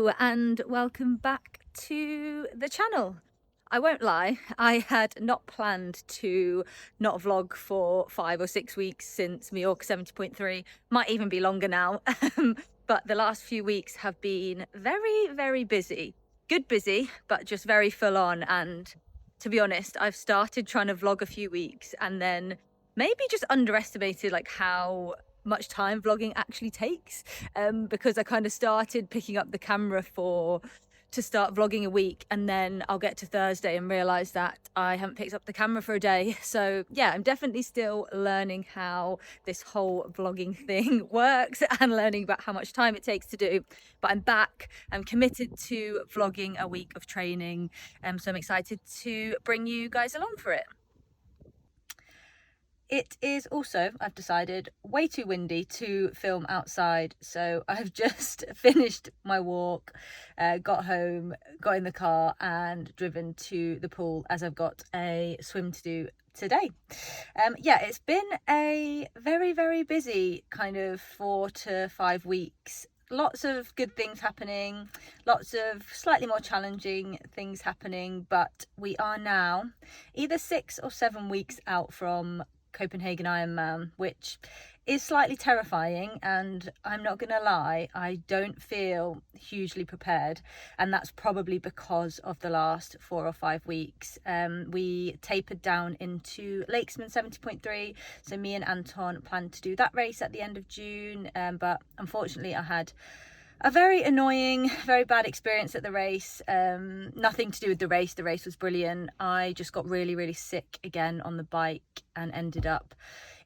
Hello and welcome back to the channel. I won't lie, I had not planned to not vlog for 5 or 6 weeks since Mallorca 70.3, might even be longer now. But the last few weeks have been very busy. Good busy, but just very full on. And to be honest, I've started trying to vlog a few weeks and then maybe just underestimated like how much time vlogging actually takes, because I kind of started picking up the camera to start vlogging a week, and then I'll get to Thursday and realize that I haven't picked up the camera for a day. So yeah, I'm definitely still learning how this whole vlogging thing works and learning about how much time it takes to do, but I'm back. I'm committed to vlogging a week of training, so I'm excited to bring you guys along for it. It is also, I've decided, way too windy to film outside, so I've just finished my walk, got home, got in the car and driven to the pool as I've got a swim to do today. Yeah, it's been a very busy kind of 4 to 5 weeks. Lots of good things happening, lots of slightly more challenging things happening, but we are now either 6 or 7 weeks out from Copenhagen Ironman, which is slightly terrifying, and I'm not gonna lie, I don't feel hugely prepared, and that's probably because of the last 4 or 5 weeks. We tapered down into Lakesman 70.3, so me and Anton planned to do that race at the end of June, but unfortunately I had a very annoying, very bad experience at the race. Nothing to do with the race was brilliant. I just got really sick again on the bike and ended up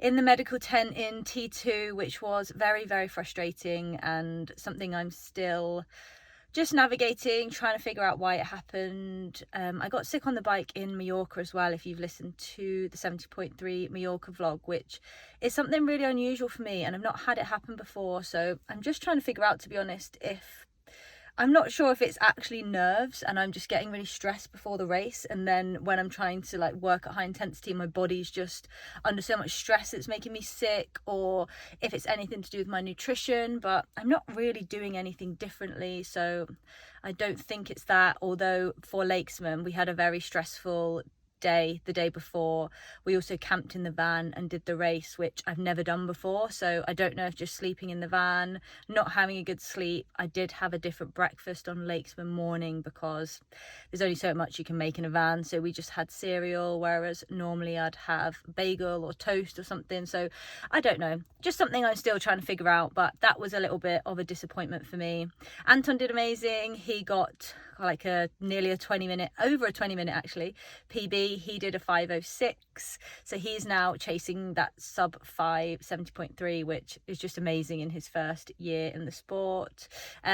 in the medical tent in T2, which was very frustrating and something I'm still just navigating, trying to figure out why it happened. I got sick on the bike in Mallorca as well, if you've listened to the 70.3 Mallorca vlog, which is something really unusual for me, and I've not had it happen before, so I'm just trying to figure out, to be honest, I'm not sure if it's actually nerves and I'm just getting really stressed before the race, and then when I'm trying to like work at high intensity, my body's just under so much stress it's making me sick, or if it's anything to do with my nutrition, but I'm not really doing anything differently, so I don't think it's that. Although for Lakesman we had a very stressful day the day before. We also camped in the van and did the race, which I've never done before, so I don't know if just sleeping in the van, not having a good sleep. I did have a different breakfast on Lakesman morning because there's only so much you can make in a van, so we just had cereal, whereas normally I'd have bagel or toast or something. So I don't know, just something I'm still trying to figure out, but that was a little bit of a disappointment for me. Anton did amazing. He got like nearly over a 20 minute actually PB. He did a 5:06, so he's now chasing that sub 5 70.3, which is just amazing in his first year in the sport.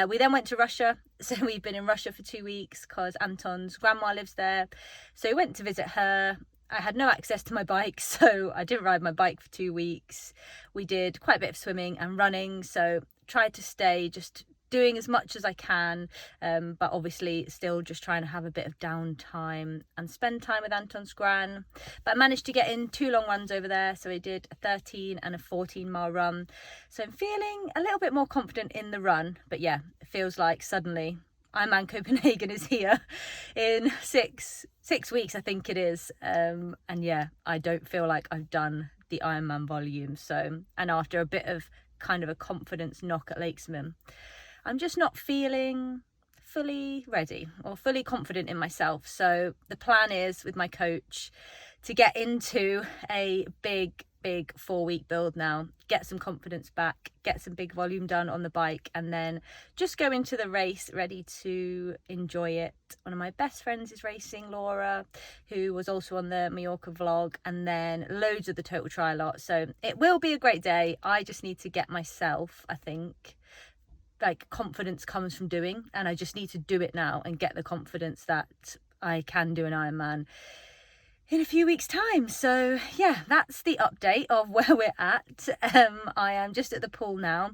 We then went to Russia, so we've been in Russia for 2 weeks because Anton's grandma lives there, so we went to visit her. I had no access to my bike, so I didn't ride my bike for 2 weeks. We did quite a bit of swimming and running, so tried to stay just doing as much as I can, but obviously still just trying to have a bit of downtime and spend time with Anton's gran. But I managed to get in 2 long runs over there, so I did a 13 and a 14-mile run, so I'm feeling a little bit more confident in the run. But yeah, it feels like suddenly Ironman Copenhagen is here in six weeks, I think it is, and yeah, I don't feel like I've done the Ironman volume. So, and after a bit of kind of a confidence knock at Lakesman, I'm just not feeling fully ready or fully confident in myself. So the plan is, with my coach, to get into a big 4-week build now, get some confidence back, get some big volume done on the bike, and then just go into the race ready to enjoy it. One of my best friends is racing, Laura, who was also on the Mallorca vlog, and then loads of the Total Tri lot. So it will be a great day. I just need to get myself, I think, like, confidence comes from doing, and I just need to do it now and get the confidence that I can do an Ironman in a few weeks time. So yeah, that's the update of where we're at. I am just at the pool now.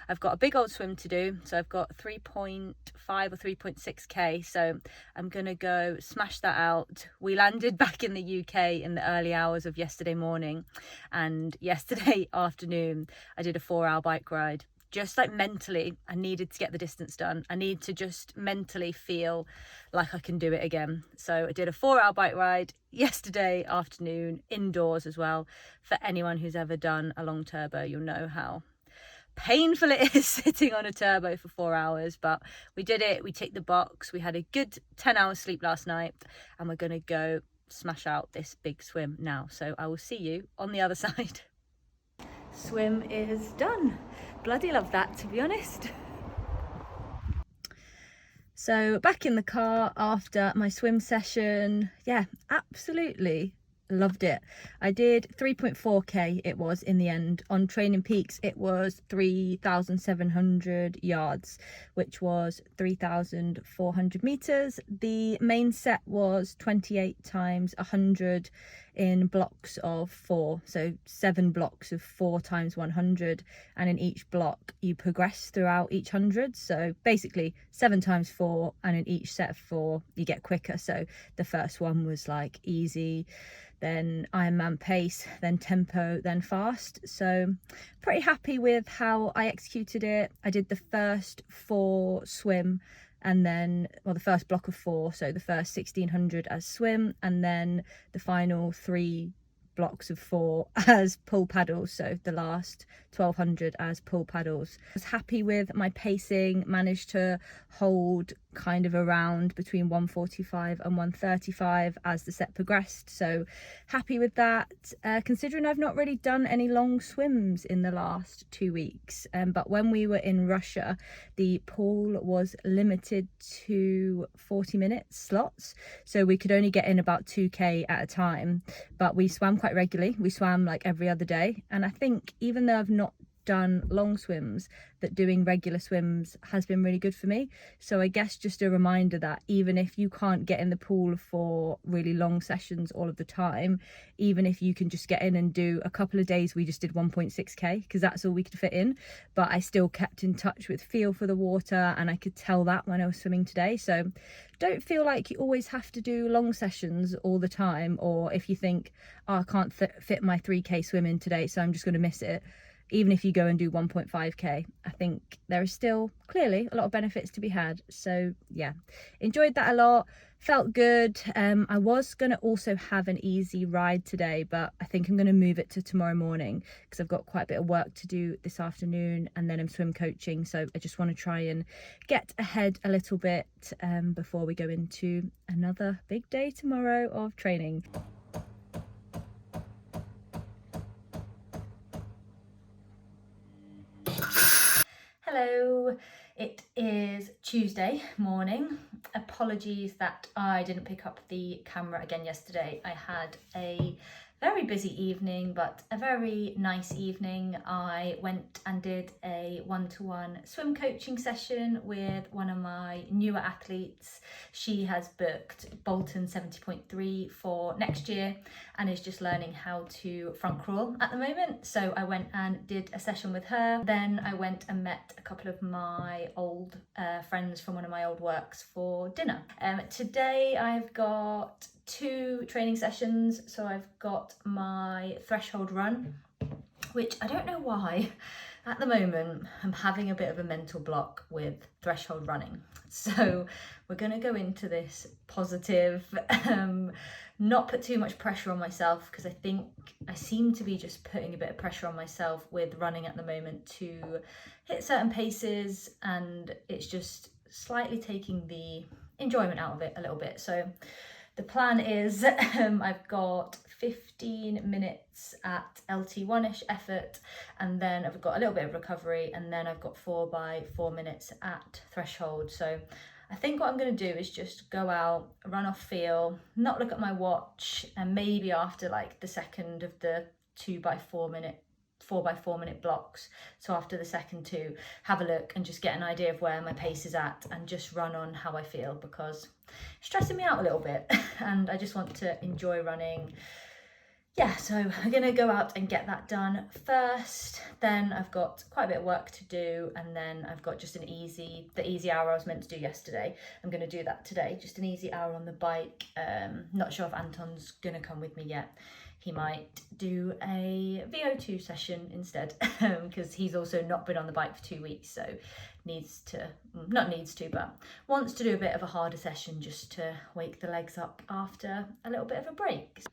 I've got a big old swim to do, so I've got 3.5 or 3.6k, so I'm gonna go smash that out. We landed back in the UK in the early hours of yesterday morning, and yesterday afternoon I did a 4-hour bike ride. just like mentally, I needed to get the distance done. I need to just mentally feel like I can do it again. So I did a 4-hour bike ride yesterday afternoon, indoors as well. For anyone who's ever done a long turbo, you'll know how painful it is sitting on a turbo for 4 hours, but we did it. We ticked the box. We had a good 10 hours sleep last night, and we're gonna go smash out this big swim now. So I will see you on the other side. Swim is done. Bloody love that, to be honest. So back in the car after my swim session. Yeah, absolutely loved it. I did 3.4k it was in the end. On Training Peaks it was 3,700 yards, which was 3,400 meters. The main set was 28 times 100 in blocks of 4, so 7 blocks of 4 times 100, and in each block you progress throughout each 100. So basically 7 times 4, and in each set of 4 you get quicker. So the first one was like easy, then Ironman pace, then tempo, then fast. So pretty happy with how I executed it. I did the first 4 swim, and then, well, the first block of 4, so the first 1,600 as swim, and then the final 3 blocks of 4 as pull paddles, so the last 1,200 as pull paddles. I was happy with my pacing, managed to hold kind of around between 145 and 135 as the set progressed, so happy with that, considering I've not really done any long swims in the last 2 weeks. But when we were in Russia, the pool was limited to 40-minute slots, so we could only get in about 2k at a time, but we swam quite regularly. We swam like every other day, and I think even though I've not done long swims, that doing regular swims has been really good for me. So I guess just a reminder that even if you can't get in the pool for really long sessions all of the time, even if you can just get in and do a couple of days, we just did 1.6k because that's all we could fit in, but I still kept in touch with feel for the water, and I could tell that when I was swimming today. So don't feel like you always have to do long sessions all the time, or if you think, oh, I can't fit my 3k swim in today, so I'm just going to miss it. Even if you go and do 1.5k, I think there is still clearly a lot of benefits to be had. So yeah, enjoyed that a lot, felt good. I was going to also have an easy ride today, but I think I'm going to move it to tomorrow morning because I've got quite a bit of work to do this afternoon, and then I'm swim coaching, so I just want to try and get ahead a little bit before we go into another big day tomorrow of training. Hello, it is Tuesday morning. Apologies that I didn't pick up the camera again yesterday. I had a very busy evening, but a very nice evening. I went and did a one-to-one swim coaching session with one of my newer athletes. She has booked Bolton 70.3 for next year and is just learning how to front crawl at the moment. So I went and did a session with her. Then I went and met a couple of my old friends from one of my old works for dinner. Today I've got 2 training sessions. So I've got my threshold run, which I don't know why at the moment I'm having a bit of a mental block with threshold running. So we're going to go into this positive, not put too much pressure on myself, because I think I seem to be just putting a bit of pressure on myself with running at the moment to hit certain paces, and it's just slightly taking the enjoyment out of it a little bit. So the plan is I've got 15 minutes at LT1-ish effort, and then I've got a little bit of recovery, and then I've got 4 by 4 minutes at threshold. So I think what I'm going to do is just go out, run off feel, not look at my watch, and maybe after like the second of the 4 by 4 minute blocks, so after the second 2, have a look and just get an idea of where my pace is at and just run on how I feel, because it's stressing me out a little bit and I just want to enjoy running. Yeah, so I'm gonna go out and get that done first. Then I've got quite a bit of work to do, and then I've got just the easy hour I was meant to do yesterday. I'm gonna do that today, just an easy hour on the bike. Not sure if Anton's gonna come with me yet. he might do a VO2 session instead, because he's also not been on the bike for 2 weeks, so but wants to do a bit of a harder session just to wake the legs up after a little bit of a break.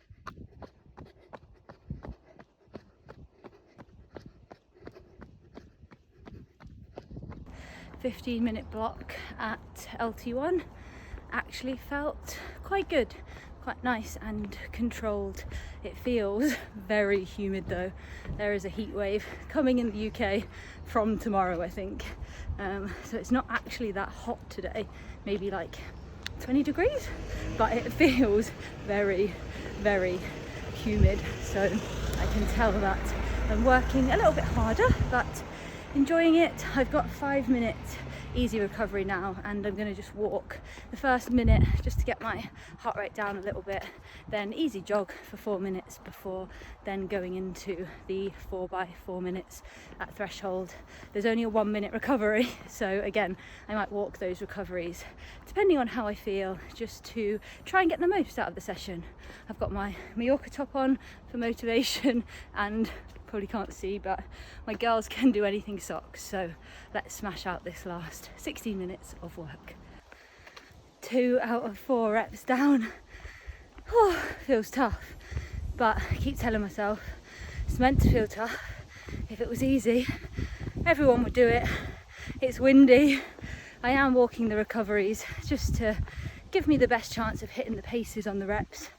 15-minute block at LT1 actually felt quite good, quite nice and controlled. It feels very humid though. There is a heat wave coming in the UK from tomorrow, I think. So it's not actually that hot today, maybe like 20 degrees, but it feels very, very humid. So I can tell that I'm working a little bit harder, but enjoying it. I've got 5 minutes easy recovery now, and I'm going to just walk the first minute just to get my heart rate down a little bit, then easy jog for 4 minutes before then going into the 4x4 minutes at threshold. There's only a 1 minute recovery, so again I might walk those recoveries depending on how I feel, just to try and get the most out of the session. I've got my Mallorca top on for motivation, and probably can't see, but my girls can do anything socks, so let's smash out this last 16 minutes of work. 2 out of 4 reps down. Oh, feels tough, but I keep telling myself it's meant to feel tough. If it was easy, everyone would do it. It's windy. I am walking the recoveries just to give me the best chance of hitting the paces on the reps.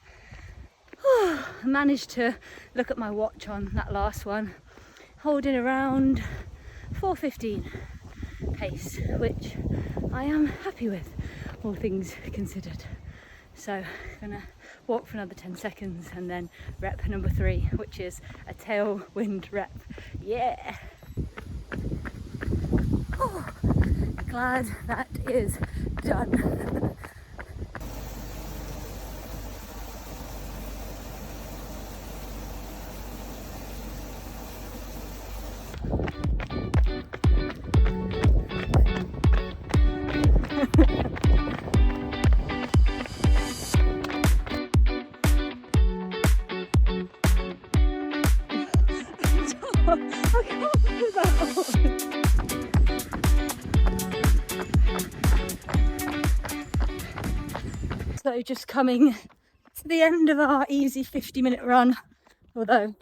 I managed to look at my watch on that last one, holding around 4:15 pace, which I am happy with, all things considered. So I'm gonna walk for another 10 seconds and then rep number 3, which is a tailwind rep. Yeah! Oh, glad that is done. So just coming to the end of our easy 50-minute run, although I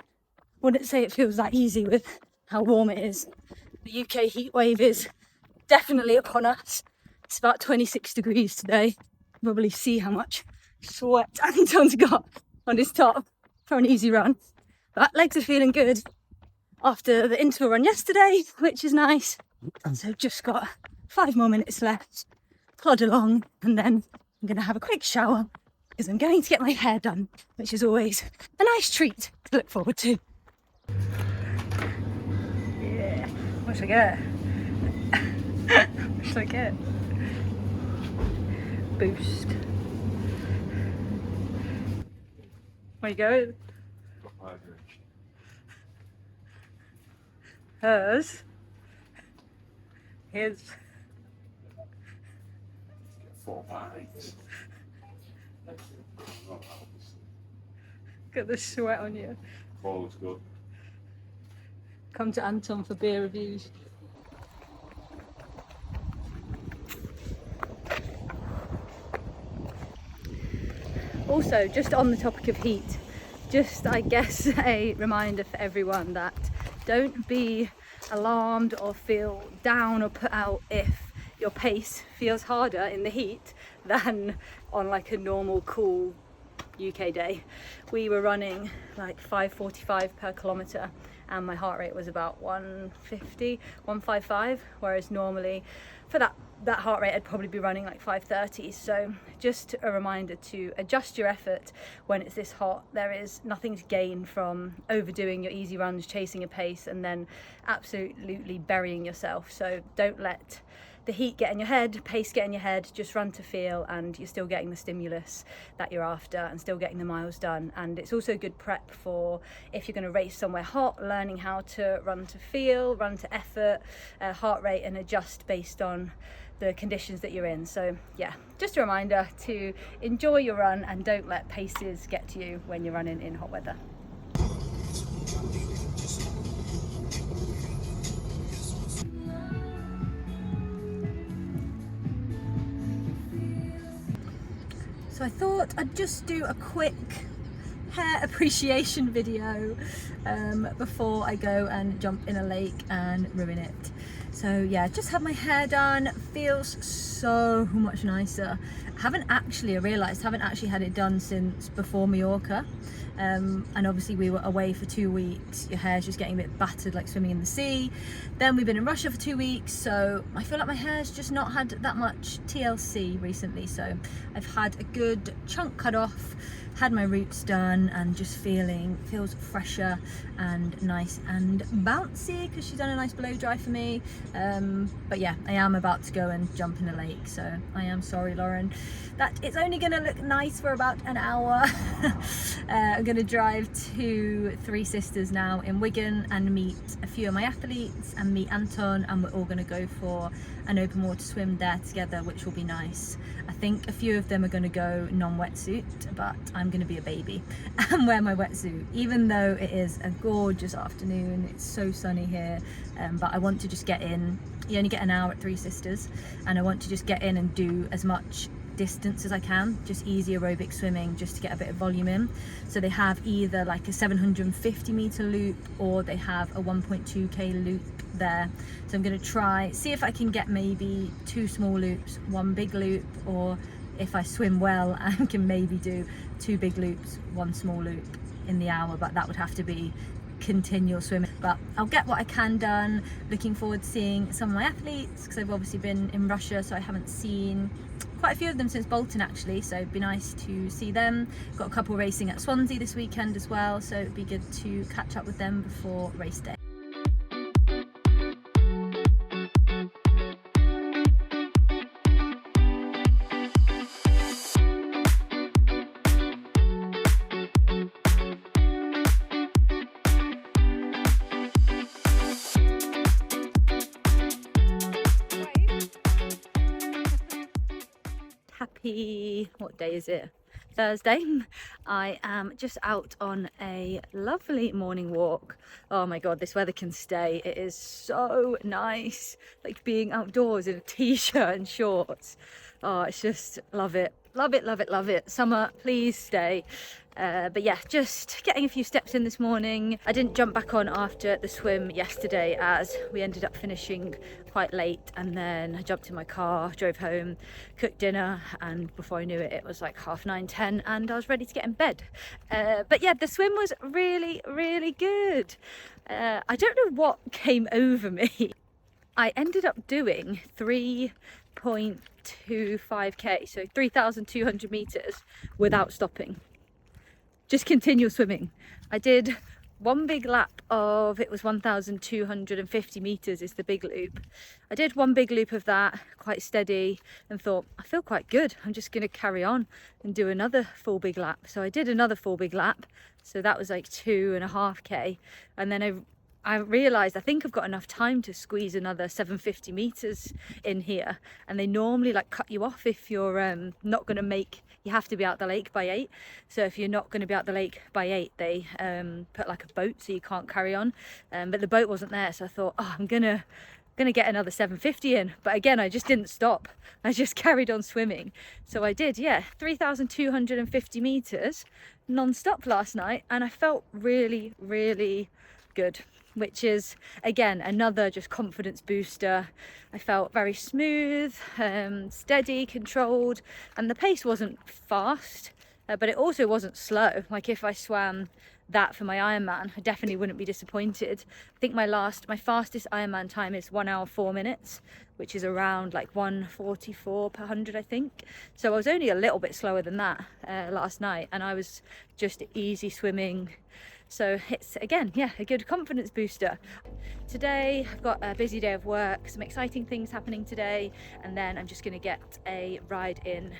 wouldn't say it feels that easy with how warm it is. The UK heat wave is definitely upon us. It's about 26 degrees today. You probably see how much sweat Anton's got on his top for an easy run. But legs are feeling good after the interval run yesterday, which is nice. So just got 5 more minutes left. Plod along, and then I'm going to have a quick shower because I'm going to get my hair done, which is always a nice treat to look forward to. Yeah, what should I get? What should I get? Boost. Where you going? Hers. His. 4 pints. Got the sweat on you. All looks good. Come to Anton for beer reviews. Also, just on the topic of heat, just I guess a reminder for everyone that don't be alarmed or feel down or put out if your pace feels harder in the heat than on like a normal cool UK day. We were running like 5:45 per kilometre and my heart rate was about 150, 155, whereas normally for that heart rate I'd probably be running like 5:30. So just a reminder to adjust your effort when it's this hot. There is nothing to gain from overdoing your easy runs, chasing a pace and then absolutely burying yourself. So don't let the heat get in your head, pace get in your head, just run to feel and you're still getting the stimulus that you're after and still getting the miles done. And it's also good prep for if you're going to race somewhere hot, learning how to run to feel, run to effort, heart rate, and adjust based on the conditions that you're in. So yeah, just a reminder to enjoy your run and don't let paces get to you when you're running in hot weather. So I thought I'd just do a quick hair appreciation video before I go and jump in a lake and ruin it. So yeah, just had my hair done, feels so much nicer. I realised haven't actually had it done since before Mallorca. And obviously we were away for 2 weeks, your hair's just getting a bit battered like swimming in the sea. Then we've been in Russia for 2 weeks, so I feel like my hair's just not had that much TLC recently, so I've had a good chunk cut off, had my roots done, and just feels fresher and nice and bouncy because she's done a nice blow dry for me. But yeah, I am about to go and jump in a lake, so I am sorry, Lauren, that it's only gonna look nice for about an hour. I'm gonna drive to Three Sisters now in Wigan and meet a few of my athletes and meet Anton, and we're all gonna go for an open water swim there together, which will be nice. I think a few of them are gonna go non-wetsuit, but I'm gonna be a baby and wear my wetsuit, even though it is a gorgeous afternoon. It's so sunny here, but I want to just get in. You only get an hour at Three Sisters, and I want to just get in and do as much distance as I can, just easy aerobic swimming, just to get a bit of volume in. So they have either like a 750 meter loop, or they have a 1.2k loop there. So I'm going to see if I can get maybe 2 small loops, 1 big loop, or if I swim well I can maybe do 2 big loops, 1 small loop in the hour, but that would have to be continual swimming. But I'll get what I can done. Looking forward to seeing some of my athletes, because I've obviously been in Russia, so I haven't seen quite a few of them since Bolton actually, so it'd be nice to see them. Got a couple racing at Swansea this weekend as well, so it'd be good to catch up with them before race day. Happy, what day is it? Thursday. I am just out on a lovely morning walk. Oh my god, this weather can stay. It is so nice, like being outdoors in a t-shirt and shorts. Oh, it's just love it, love it, love it, love it. Summer, please stay. But yeah, just getting a few steps in this morning. I didn't jump back on after the swim yesterday, as we ended up finishing quite late, and then I jumped in my car, drove home, cooked dinner, and before I knew it, it was like 9:30, 10, and I was ready to get in bed. But yeah, the swim was really, really good. I don't know what came over me. I ended up doing 3.25k, so 3,200 meters without stopping. Just continual swimming. I did 1 big lap of, it was 1,250 meters is the big loop. I did 1 big loop of that, quite steady, and thought, I feel quite good. I'm just gonna carry on and do another full big lap. So I did another full big lap. So that was like 2.5k. And then I realised I think I've got enough time to squeeze another 750 meters in here, and they normally like cut you off if you're not going to make, you have to be out the lake by 8. So if you're not going to be out the lake by 8, they put like a boat so you can't carry on, but the boat wasn't there, so I thought, oh, I'm gonna get another 750 in. But again, I just didn't stop, I just carried on swimming. So I did, yeah, 3,250 meters non-stop last night, and I felt really, really good, which is again another just confidence booster. I felt very smooth, steady, controlled, and the pace wasn't fast, but it also wasn't slow. Like if I swam that for my Ironman, I definitely wouldn't be disappointed. I think my fastest Ironman time is 1 hour 4 minutes, which is around like 1:44 per 100, I think. So I was only a little bit slower than that last night, and I was just easy swimming. So it's, again, yeah, a good confidence booster. Today I've got a busy day of work, some exciting things happening today, and then I'm just going to get a ride in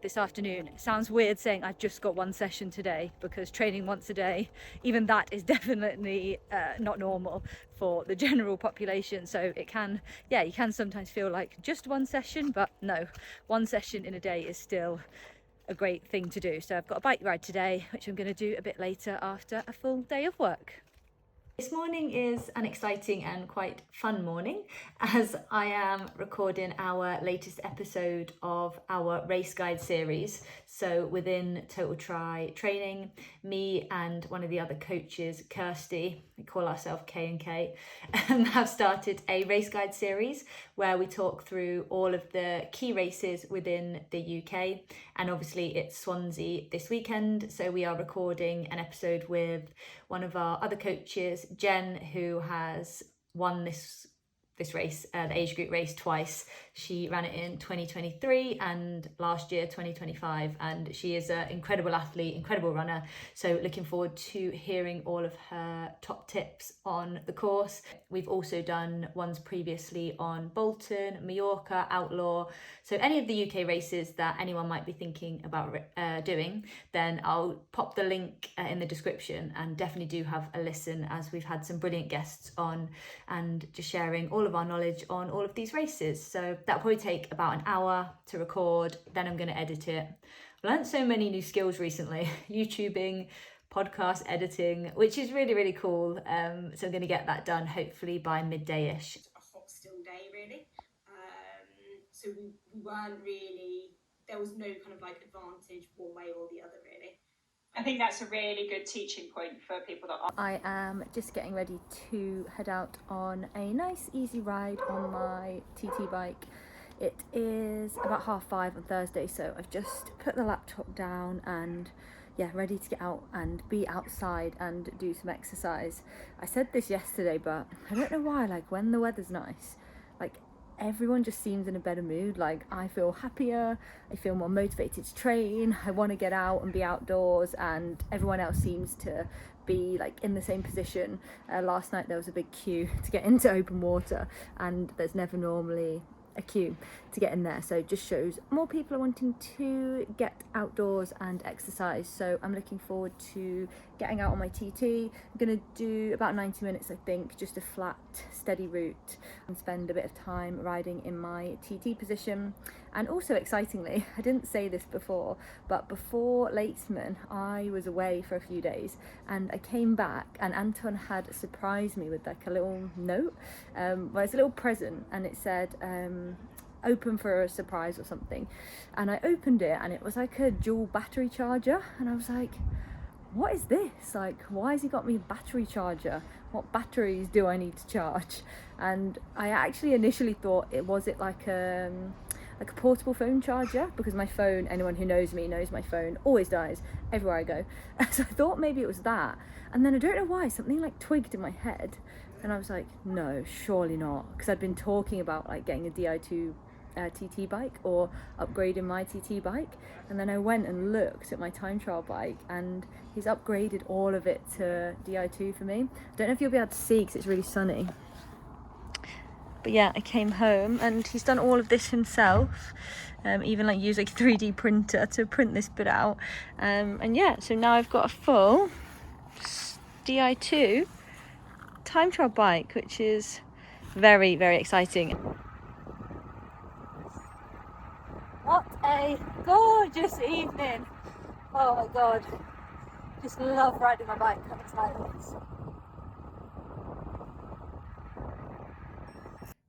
this afternoon. It sounds weird saying I've just got 1 session today, because training once a day, even that is definitely not normal for the general population. So it can, yeah, you can sometimes feel like just 1 session, but no, 1 session in a day is still a great thing to do. So I've got a bike ride today, which I'm going to do a bit later after a full day of work. This morning is an exciting and quite fun morning as I am recording our latest episode of our race guide series. So within Total Try Training, me and one of the other coaches, Kirsty, we call ourselves K&K, have started a race guide series where we talk through all of the key races within the UK. And obviously it's Swansea this weekend, so we are recording an episode with one of our other coaches, Jen, who has won this race, the age group race, twice. She ran it in 2023 and last year 2025, and she is an incredible athlete, incredible runner. So looking forward to hearing all of her top tips on the course. We've also done ones previously on Bolton, Mallorca, Outlaw. So any of the UK races that anyone might be thinking about doing, then I'll pop the link in the description, and definitely do have a listen, as we've had some brilliant guests on and just sharing all of our knowledge on all of these races. So that'll probably take about an hour to record, then I'm going to edit it. I've learned so many new skills recently, YouTubing, podcast editing, which is really, really cool. So I'm going to get that done hopefully by midday-ish. A hot, still day, really. So we weren't really, there was no kind of like advantage one way or the other, really. I think that's a really good teaching point for people that are. I am just getting ready to head out on a nice easy ride on my TT bike. It is about 5:30 on Thursday, so I've just put the laptop down and ready to get out and be outside and do some exercise. I said this yesterday, but I don't know why, like when the weather's nice, like everyone just seems in a better mood. Like I feel happier, I feel more motivated to train, I want to get out and be outdoors, and everyone else seems to be like in the same position. Last night there was a big queue to get into open water, and there's never normally a queue to get in there, so it just shows more people are wanting to get outdoors and exercise. So I'm looking forward to getting out on my TT. I'm gonna do about 90 minutes, I think, just a flat steady route, and spend a bit of time riding in my TT position. And also excitingly, I didn't say this before, but before Latesman I was away for a few days, and I came back and Anton had surprised me with like a little note, well, it's a little present, and it said open for a surprise or something. And I opened it and it was like a dual battery charger, and I was like, what is this? Like, why has he got me a battery charger? What batteries do I need to charge? And I actually initially thought it like a portable phone charger, because my phone, anyone who knows me knows my phone always dies everywhere I go. So I thought maybe it was that, and then I don't know why something like twigged in my head, and I was like, no, surely not, because I'd been talking about like getting a Di2 TT bike or upgrading my TT bike, and then I went and looked at my time trial bike and he's upgraded all of it to Di2 for me. I don't know if you'll be able to see because it's really sunny, but yeah, I came home and he's done all of this himself, even like used like a 3D printer to print this bit out, and yeah, so now I've got a full Di2 time trial bike, which is very, very exciting. What a gorgeous evening. Oh my god, just love riding my bike on these islands.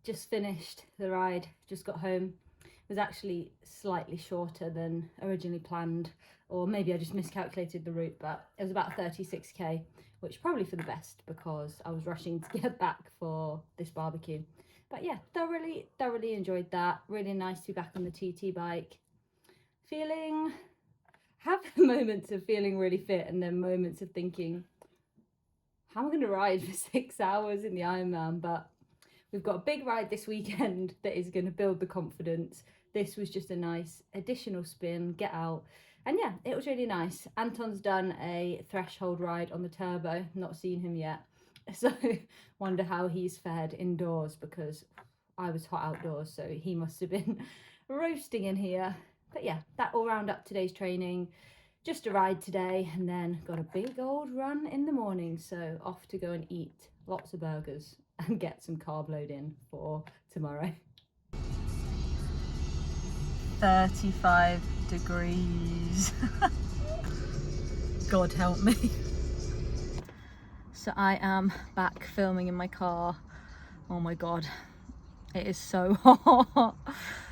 Just finished the ride, just got home. It was actually slightly shorter than originally planned, or maybe I just miscalculated the route, but it was about 36k, which probably for the best because I was rushing to get back for this barbecue. But yeah, thoroughly enjoyed that. Really nice to be back on the TT bike. Have moments of feeling really fit, and then moments of thinking, how am I going to ride for 6 hours in the Ironman? But we've got a big ride this weekend that is going to build the confidence. This was just a nice additional spin, get out. And yeah, it was really nice. Anton's done a threshold ride on the turbo, not seen him yet. So wonder how he's fared indoors, because I was hot outdoors, so he must have been roasting in here. But yeah, that will round up today's training. Just a ride today, and then got a big old run in the morning. So off to go and eat lots of burgers and get some carb load in for tomorrow. 35 degrees. God help me. So I am back filming in my car. Oh my god, it is so hot.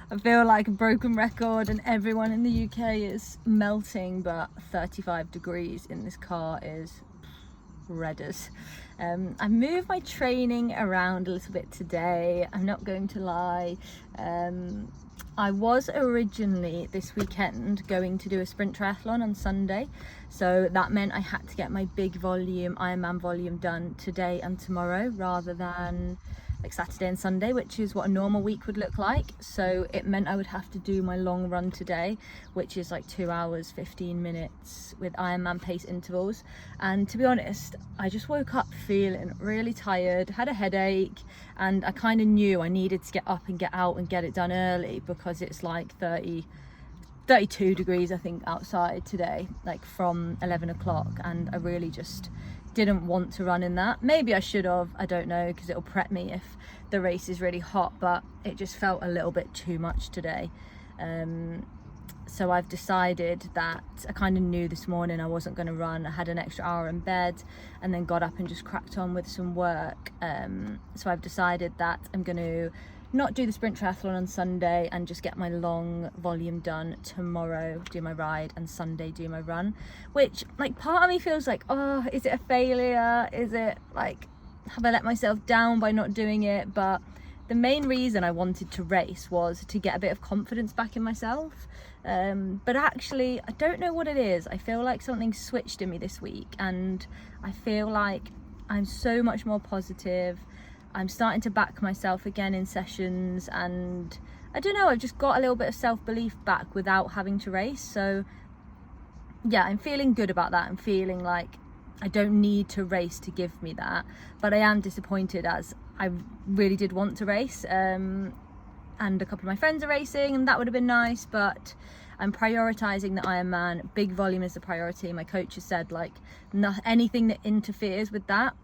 I feel like a broken record and everyone in the UK is melting, but 35 degrees in this car is redders. I moved my training around a little bit today, I'm not going to lie. I was originally this weekend going to do a sprint triathlon on Sunday, so that meant I had to get my big volume Ironman volume done today and tomorrow rather than like Saturday and Sunday, which is what a normal week would look like. So it meant I would have to do my long run today, which is like 2 hours 15 minutes with Ironman pace intervals. And to be honest, I just woke up feeling really tired, had a headache, and I kind of knew I needed to get up and get out and get it done early because it's like 32 degrees I think outside today, like from 11 o'clock, and I really just didn't want to run in that. Maybe I should have, I don't know, because it'll prep me if the race is really hot, but it just felt a little bit too much today. So I've decided that I kind of knew this morning I wasn't going to run. I had an extra hour in bed and then got up and just cracked on with some work. So I've decided that I'm going to not do the sprint triathlon on Sunday and just get my long volume done tomorrow, do my ride, and Sunday do my run, which like part of me feels like, oh, is it a failure? Is it like, have I let myself down by not doing it? But the main reason I wanted to race was to get a bit of confidence back in myself. But actually, I don't know what it is. I feel like something switched in me this week and I feel like I'm so much more positive. I'm starting to back myself again in sessions, and I don't know, I've just got a little bit of self-belief back without having to race. So yeah, I'm feeling good about that. I'm feeling like I don't need to race to give me that, but I am disappointed as I really did want to race, and a couple of my friends are racing and that would have been nice, but I'm prioritizing the Ironman. Big volume is the priority. My coach has said like anything that interferes with that,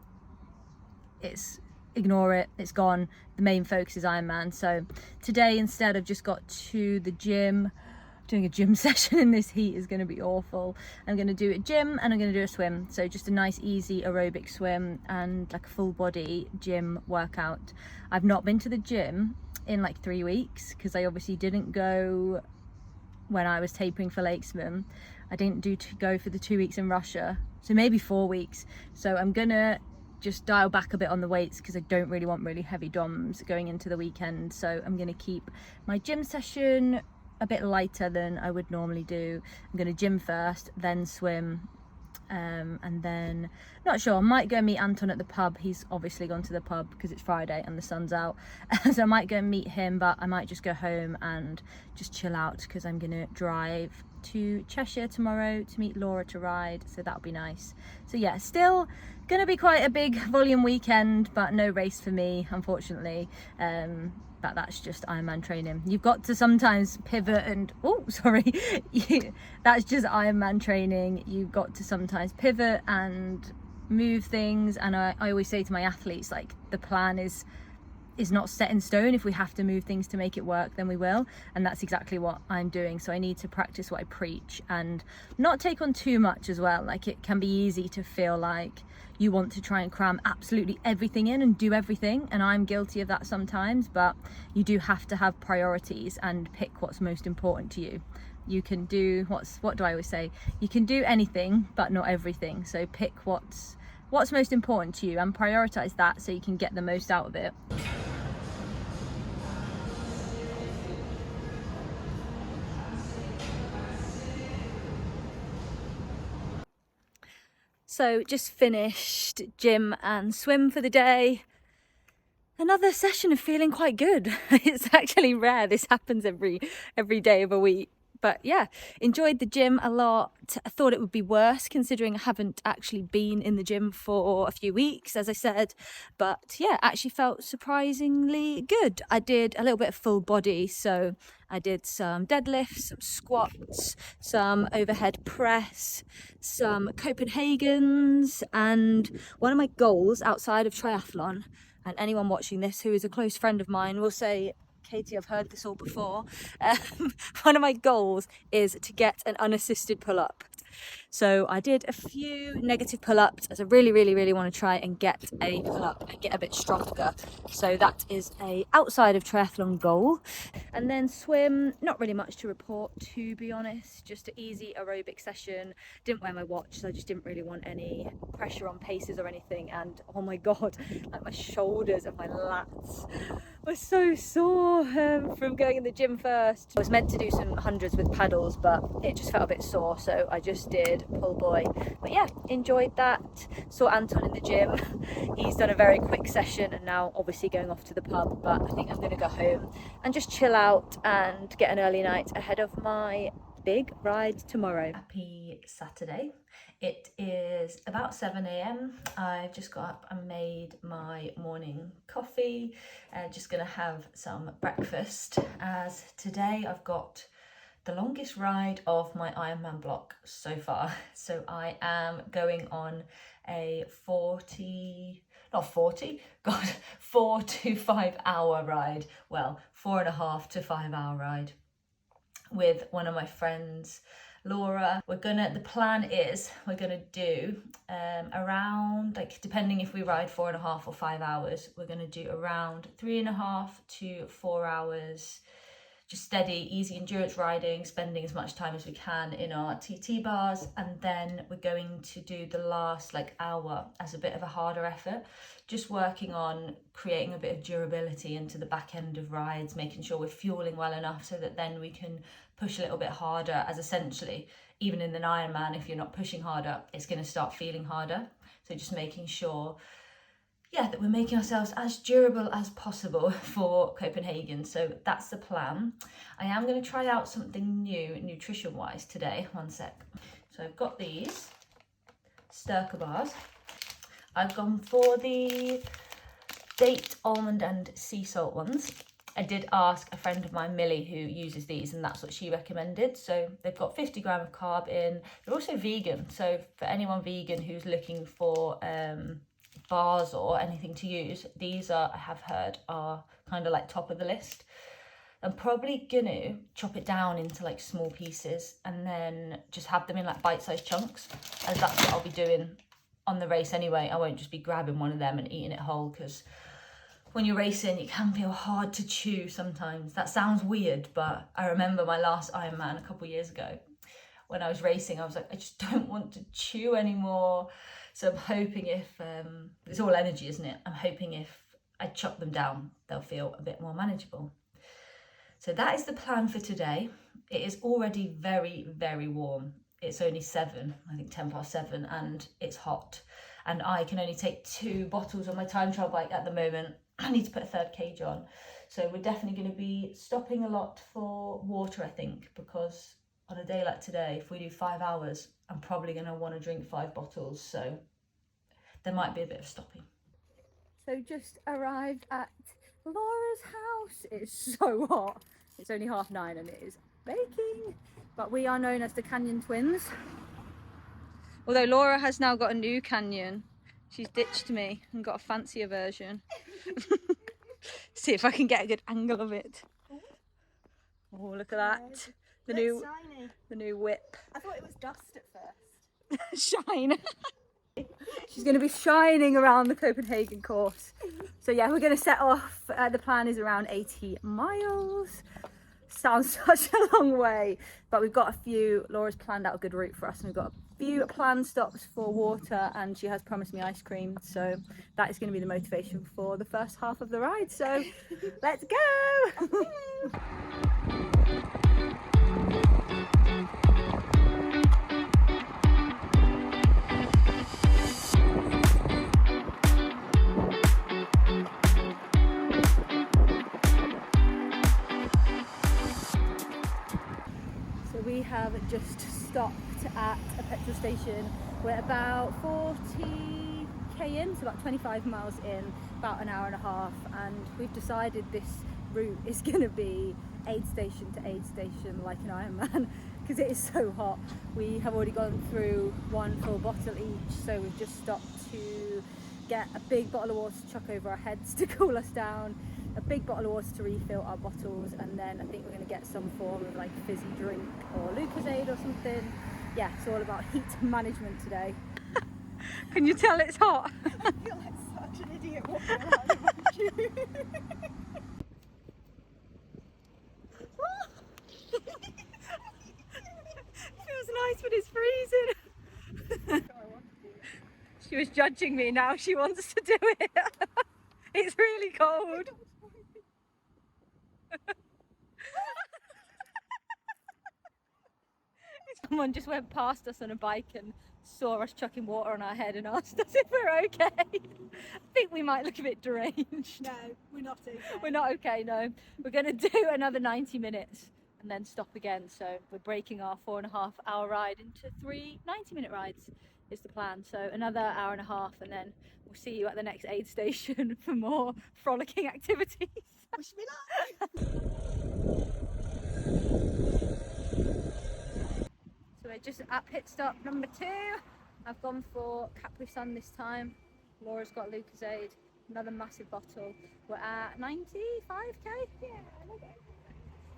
ignore it, it's gone. The main focus is Ironman. So today instead I've just got to the gym. Doing a gym session in this heat is going to be awful. I'm going to do a gym and I'm going to do a swim, so just a nice easy aerobic swim and like a full body gym workout. I've not been to the gym in like 3 weeks because I obviously didn't go when I was tapering for Lakesman. I didn't go for the 2 weeks in Russia, so maybe 4 weeks. So I'm gonna just dial back a bit on the weights because I don't really want really heavy DOMs going into the weekend. So I'm going to keep my gym session a bit lighter than I would normally do. I'm going to gym first, then swim, and then not sure, I might go meet Anton at the pub. He's obviously gone to the pub because it's Friday and the sun's out. So I might go and meet him, but I might just go home and just chill out because I'm going to drive to Cheshire tomorrow to meet Laura to ride, so that'll be nice. So yeah, still gonna be quite a big volume weekend, but no race for me unfortunately. But that's just Ironman training. You've got to sometimes pivot and that's just Ironman training. You've got to sometimes pivot and move things, and I always say to my athletes, like, the plan is not set in stone. If we have to move things to make it work, then we will, and that's exactly what I'm doing. So I need to practice what I preach and not take on too much as well. Like, it can be easy to feel like you want to try and cram absolutely everything in and do everything, and I'm guilty of that sometimes, but you do have to have priorities and pick what's most important to you. You can do what do I always say? You can do anything but not everything. So pick what's most important to you and prioritize that so you can get the most out of it. So just finished gym and swim for the day. Another session of feeling quite good. It's actually rare this happens every day of a week. But yeah, enjoyed the gym a lot. I thought it would be worse considering I haven't actually been in the gym for a few weeks, as I said. But yeah, actually felt surprisingly good. I did a little bit of full body, so I did some deadlifts, some squats, some overhead press, some Copenhagens, and one of my goals outside of triathlon, and anyone watching this who is a close friend of mine will say, Katie, I've heard this all before. One of my goals is to get an unassisted pull-up. So I did a few negative pull-ups as I really want to try and get a pull-up and get a bit stronger. So that is a outside of triathlon goal. And then swim, not really much to report, to be honest, just an easy aerobic session. Didn't wear my watch, so I just didn't really want any pressure on paces or anything. And oh my god, like my shoulders and my lats were so sore from going in the gym first. I was meant to do some hundreds with paddles, but it just felt a bit sore, so I just did pull boy. But yeah, enjoyed that. Saw Anton in the gym. He's done a very quick session and now obviously going off to the pub, but I think I'm gonna go home and just chill out and get an early night ahead of my big ride tomorrow. Happy Saturday. It is about 7 a.m. I've just got up and made my morning coffee. Just gonna have some breakfast, as today I've got the longest ride of my Ironman block so far. So I am going on a 4 to 5 hour ride. Well, 4.5 to 5 hour ride with one of my friends, Laura. The plan is we're gonna do around, like, depending if we ride 4.5 or 5 hours, we're gonna do around 3.5 to 4 hours, just steady, easy endurance riding, spending as much time as we can in our TT bars. And then we're going to do the last hour as a bit of a harder effort, just working on creating a bit of durability into the back end of rides, making sure we're fueling well enough so that then we can push a little bit harder, as essentially, even in an Ironman, if you're not pushing harder, it's going to start feeling harder. So just making sure, yeah, that we're making ourselves as durable as possible for Copenhagen. So that's the plan. I am going to try out something new nutrition wise today. One sec. So I've got these Styrke bars. I've gone for the date, almond and sea salt ones. I did ask a friend of mine, Millie, who uses these, and that's what she recommended. So they've got 50 grams of carb in. They're also vegan. So for anyone vegan who's looking for bars or anything to use, these I have heard, are kind of like top of the list. I'm probably gonna chop it down into like small pieces and then just have them in like bite-sized chunks, as that's what I'll be doing on the race anyway. I won't just be grabbing one of them and eating it whole, because when you're racing it can feel hard to chew sometimes. That sounds weird, but I remember my last Ironman a couple of years ago when I was racing, I was like, I just don't want to chew anymore. So I'm hoping if, it's all energy, isn't it? I'm hoping if I chop them down, they'll feel a bit more manageable. So that is the plan for today. It is already very warm. It's only 7, I think 10 past 7, and it's hot. And I can only take 2 bottles on my time trial bike at the moment. I need to put a 3rd cage on. So we're definitely going to be stopping a lot for water, I think, because on a day like today, if we do 5 hours, I'm probably going to want to drink 5 bottles. So there might be a bit of stopping. So just arrived at Laura's house. It's so hot. It's only 9:30 and it is baking. But we are known as the Canyon Twins. Although Laura has now got a new Canyon. She's ditched me and got a fancier version. See if I can get a good angle of it. Oh, look at that. The new whip. I thought it was dust at first. Shine. She's going to be shining around the Copenhagen course. So yeah, we're going to set off. The plan is around 80 miles. Sounds such a long way, but we've got a few. Laura's planned out a good route for us, and we've got a few planned stops for water, and she has promised me ice cream. So that is going to be the motivation for the first half of the ride. So let's go. We have just stopped at a petrol station. We're about 40k in, so about 25 miles in, about an hour and a half, and we've decided this route is going to be aid station to aid station like an Ironman, because it is so hot. We have already gone through 1 full bottle each, so we've just stopped to get a big bottle of water to chuck over our heads to cool us down, a big bottle of water to refill our bottles, and then I think we're going to get some form of like fizzy drink or Lucozade or something, yeah, it's all about heat management today. Can you tell it's hot? I feel like such an idiot walking around in my shoes. Feels nice, but it's freezing. She was judging me, now she wants to do it. It's really cold. Someone just went past us on a bike and saw us chucking water on our head and asked us if we're okay. I think we might look a bit deranged. No, we're not okay. We're not okay, no. We're going to do another 90 minutes and then stop again. So we're breaking our 4.5 hour ride into 3 90-minute rides is the plan. So another hour and a half, and then we'll see you at the next aid station for more frolicking activities. Wish me luck. So we're just at pit stop number 2. I've gone for Capri Sun this time. Laura's got Lucozade, another massive bottle. We're at 95k? Yeah,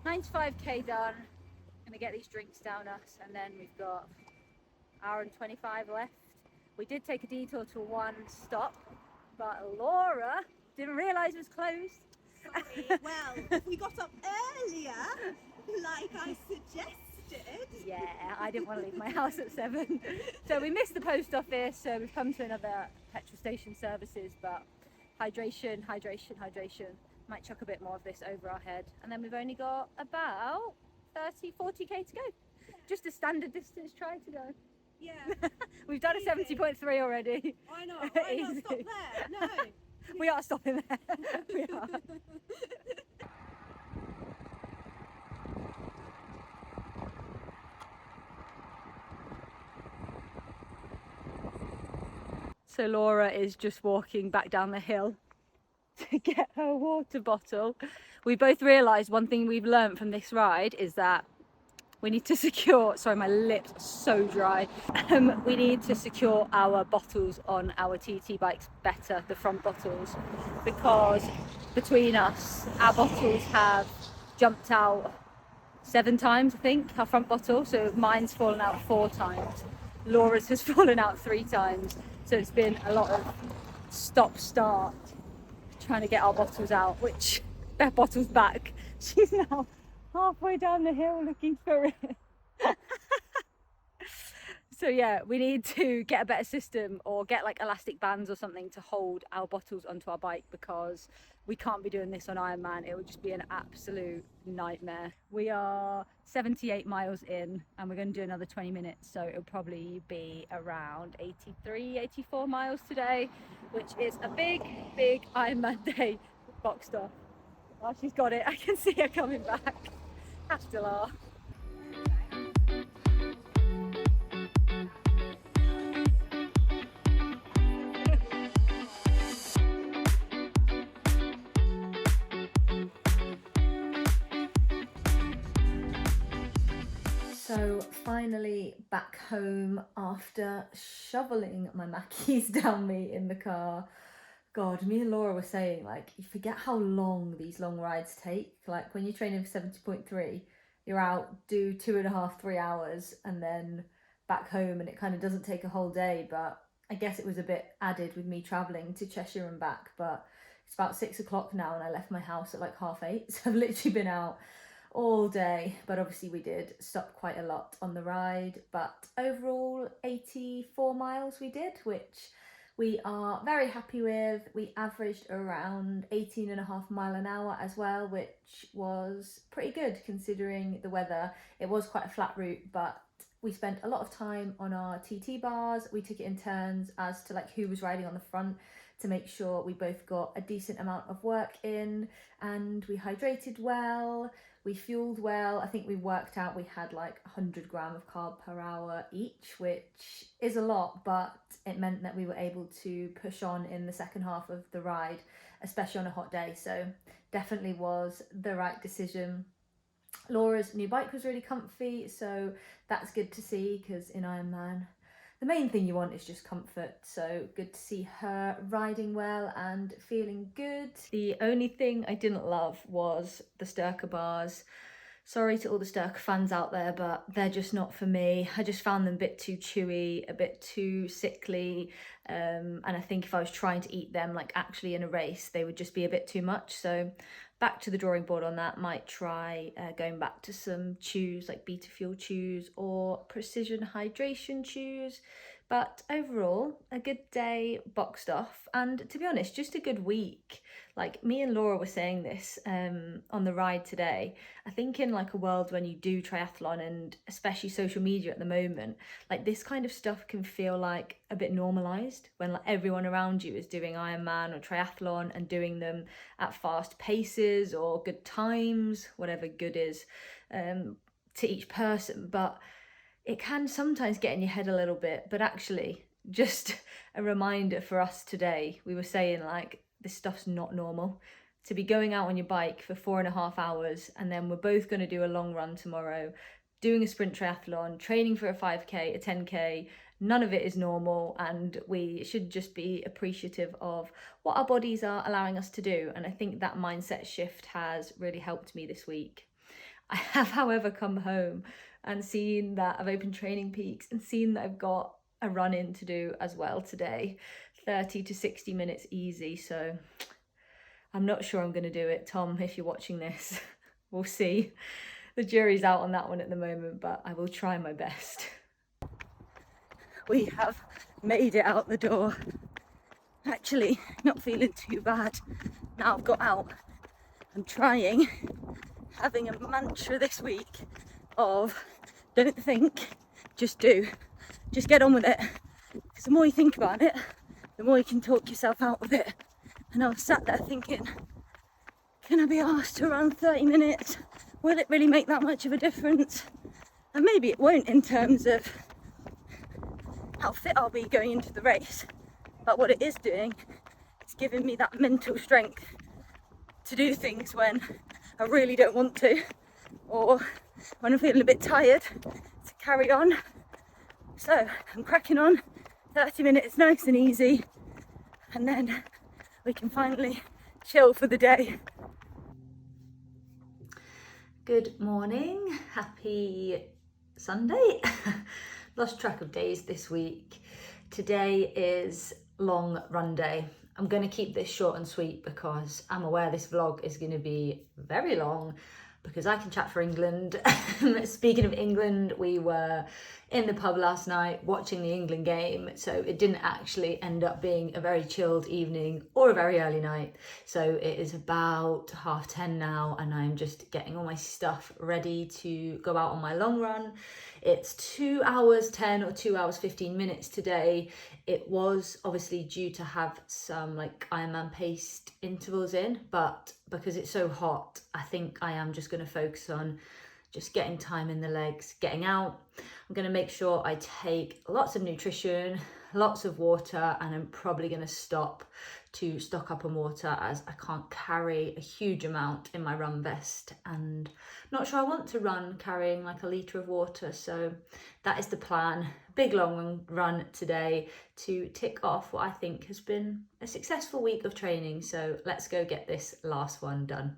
95k done. Gonna get these drinks down us, and then we've got hour and 25 left. We did take a detour to one stop, but Laura didn't realise it was closed. Sorry. Well, if we got up earlier, like I suggested. Yeah, I didn't want to leave my house at 7. So we missed the post office, so we've come to another petrol station services, but hydration. Might chuck a bit more of this over our head. And then we've only got about 40k to go. Just a standard distance try to go. Yeah. We've done a Easy. 70.3 already. Why not? Why not Easy. stop there? No. We are stopping there. We are. So Laura is just walking back down the hill to get her water bottle. We both realised one thing we've learned from this ride is that we need to secure, sorry my lips are so dry, we need to secure our bottles on our TT bikes better, the front bottles, because between us our bottles have jumped out 7 times, I think, our front bottle. So mine's fallen out 4 times, Laura's has fallen out 3 times, so it's been a lot of stop start trying to get our bottles out, which their bottle's back. She's now halfway down the hill looking for it. So yeah, we need to get a better system, or get like elastic bands or something to hold our bottles onto our bike, because we can't be doing this on Ironman. It would just be an absolute nightmare. We are 78 miles in and we're going to do another 20 minutes, so it'll probably be around 84 miles today, which is a big Ironman day boxed off. Oh, she's got it. I can see her coming back. I still are. So finally back home after shoveling my Mackies down me in the car. God, me and Laura were saying, like, you forget how long these long rides take. Like when you're training for 70.3, you're out, do 2.5, 3 hours, and then back home, and it kind of doesn't take a whole day. But I guess it was a bit added with me traveling to Cheshire and back. But it's about 6 o'clock now, and I left my house at like 8:30. So I've literally been out all day, but obviously we did stop quite a lot on the ride. But overall 84 miles we did, which we are very happy with. We averaged around 18.5 miles an hour as well, which was pretty good considering the weather. It was quite a flat route, but we spent a lot of time on our TT bars. We took it in turns as to like who was riding on the front, to make sure we both got a decent amount of work in, and we hydrated well. We fueled well. I think we worked out we had like 100 grams of carb per hour each, which is a lot, but it meant that we were able to push on in the second half of the ride, especially on a hot day. So definitely was the right decision. Laura's new bike was really comfy, so that's good to see, because in Ironman the main thing you want is just comfort. So good to see her riding well and feeling good. The only thing I didn't love was the Sturka bars. Sorry to all the Sturk fans out there, but they're just not for me. I just found them a bit too chewy, a bit too sickly, and I think if I was trying to eat them like actually in a race, they would just be a bit too much. So back to the drawing board on that. Might try going back to some chews like Beta Fuel chews or Precision Hydration chews. But overall, a good day boxed off, and to be honest, just a good week. Like me and Laura were saying this on the ride today. I think in like a world when you do triathlon, and especially social media at the moment, like this kind of stuff can feel like a bit normalized when like everyone around you is doing Ironman or triathlon and doing them at fast paces or good times, whatever good is to each person. But it can sometimes get in your head a little bit, but actually just a reminder for us today. We were saying like this stuff's not normal. To be going out on your bike for 4.5 hours, and then we're both going to do a long run tomorrow, doing a sprint triathlon, training for a 5k, a 10k, none of it is normal, and we should just be appreciative of what our bodies are allowing us to do. And I think that mindset shift has really helped me this week. I have, however, come home and seen that I've opened Training Peaks and seen that I've got a run in to do as well today, 30 to 60 minutes easy. So I'm not sure I'm going to do it. Tom, if you're watching this, we'll see. The jury's out on that one at the moment, but I will try my best. We have made it out the door. Actually, not feeling too bad. Now I've got out. I'm having a mantra this week of don't think, just do. Just get on with it. Because the more you think about it, the more you can talk yourself out of it. And I was sat there thinking, can I be asked to run 30 minutes? Will it really make that much of a difference? And maybe it won't in terms of how fit I'll be going into the race. But what it is doing is giving me that mental strength to do things when I really don't want to, or when I'm feeling a bit tired, to carry on. So I'm cracking on, 30 minutes nice and easy, and then we can finally chill for the day. Good morning, happy Sunday. Lost track of days this week. Today is long run day. I'm going to keep this short and sweet because I'm aware this vlog is going to be very long because I can chat for England. Speaking of England, we were in the pub last night watching the England game, so it didn't actually end up being a very chilled evening or a very early night. So it is about 10:30 now, and I'm just getting all my stuff ready to go out on my long run. It's 2 hours 10 or 2 hours 15 minutes today. It was obviously due to have some like Ironman paced intervals in, but because it's so hot, I think I am just going to focus on just getting time in the legs, getting out. I'm going to make sure I take lots of nutrition, lots of water, and I'm probably going to stop to stock up on water as I can't carry a huge amount in my run vest, and not sure I want to run carrying like a litre of water. So that is the plan. Big long run today to tick off what I think has been a successful week of training. So let's go get this last one done.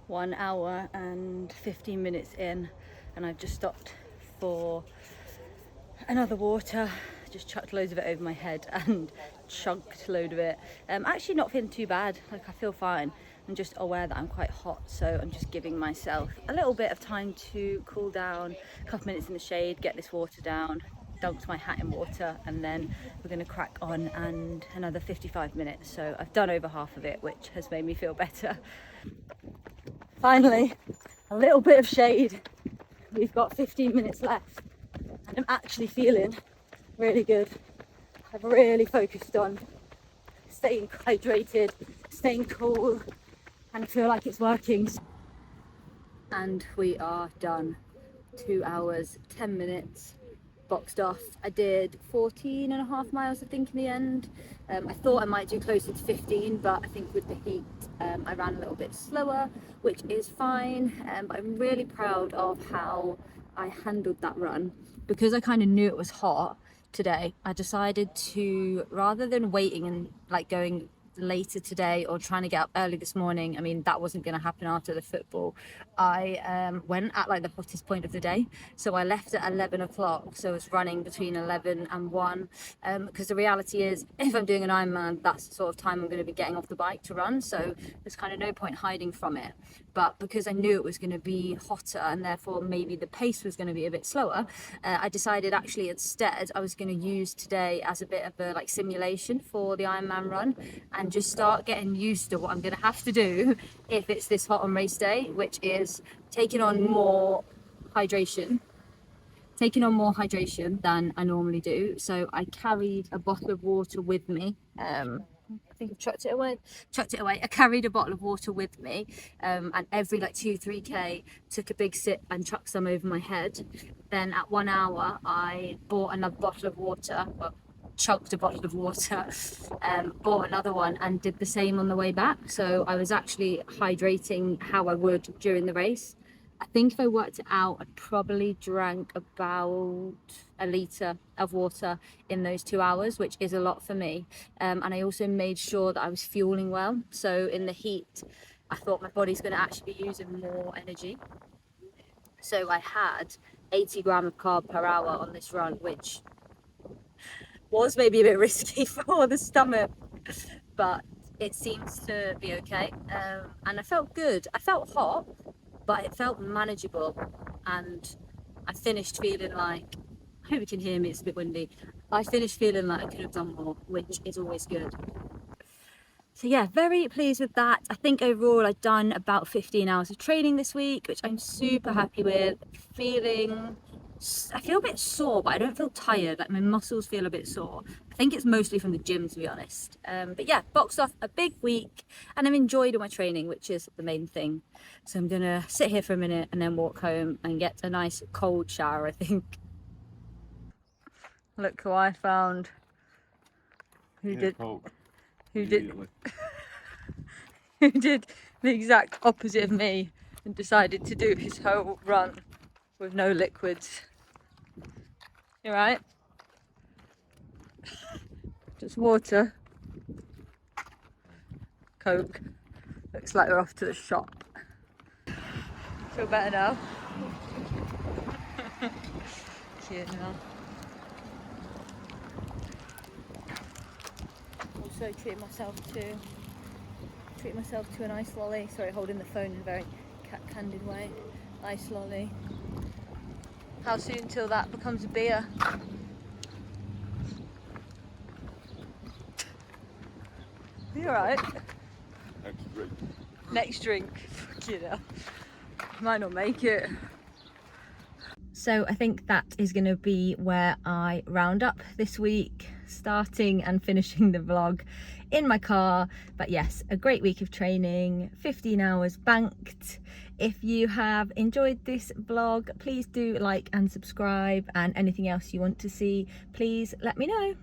One hour and 15 minutes in, and I've just stopped for another water. Just chucked loads of it over my head and chugged a load of it. Actually not feeling too bad, like I feel fine. I'm just aware that I'm quite hot, so I'm just giving myself a little bit of time to cool down, a couple minutes in the shade, get this water down, dunked my hat in water, and then we're going to crack on and another 55 minutes. So I've done over half of it, which has made me feel better. Finally, a little bit of shade. We've got 15 minutes left, and I'm actually feeling really good. I've really focused on staying hydrated, staying cool, and I feel like it's working. And we are done. 2 hours, 10 minutes, boxed off. I did 14.5 miles, I think, in the end. I thought I might do closer to 15, but I think with the heat, I ran a little bit slower, which is fine. But I'm really proud of how I handled that run. Because I kind of knew it was hot today, I decided to, rather than waiting and like going later today or trying to get up early this morning, I mean that wasn't going to happen after the football, I went at like the hottest point of the day. So I left at 11 o'clock, so I was running between 11 and 1, because the reality is if I'm doing an Ironman, that's the sort of time I'm going to be getting off the bike to run, so there's kind of no point hiding from it. But because I knew it was going to be hotter and therefore maybe the pace was going to be a bit slower, I decided actually instead I was going to use today as a bit of a like simulation for the Ironman run, and just start getting used to what I'm going to have to do if it's this hot on race day, which is taking on more hydration than I normally do. So I carried a bottle of water with me. I think I've chucked it away. I carried a bottle of water with me, and every like 2-3k took a big sip and chucked some over my head. Then at 1 hour I bought another bottle of water, well, chugged a bottle of water, bought another one and did the same on the way back. So I was actually hydrating how I would during the race. I think if I worked it out, I probably drank about a litre of water in those 2 hours, which is a lot for me. And I also made sure that I was fueling well. So in the heat, I thought my body's going to actually be using more energy. So I had 80 grams of carb per hour on this run, which was maybe a bit risky for the stomach, but it seems to be okay. And I felt good. I felt hot, but it felt manageable, and I finished feeling like, I hope you can hear me, it's a bit windy. I finished feeling like I could have done more, which is always good. So yeah, very pleased with that. I think overall I've done about 15 hours of training this week, which I'm super happy with. I feel a bit sore, but I don't feel tired. Like my muscles feel a bit sore. I think it's mostly from the gym, to be honest. But yeah, boxed off a big week, and I've enjoyed all my training, which is the main thing. So I'm gonna sit here for a minute and then walk home and get a nice cold shower, I think. Look who I found. Who did the exact opposite of me and decided to do his whole run with no liquids. You right? Just water, Coke. Looks like we're off to the shop. Feel better now? Cute now. Also treat myself to an ice lolly. Sorry, holding the phone in a very candid way. Ice lolly. How soon till that becomes a beer? You alright? Next drink. Fuck you know. Might not make it. So I think that is going to be where I round up this week, starting and finishing the vlog in my car. But yes, a great week of training, 15 hours banked. If you have enjoyed this vlog, please do like and subscribe, and anything else you want to see, please let me know.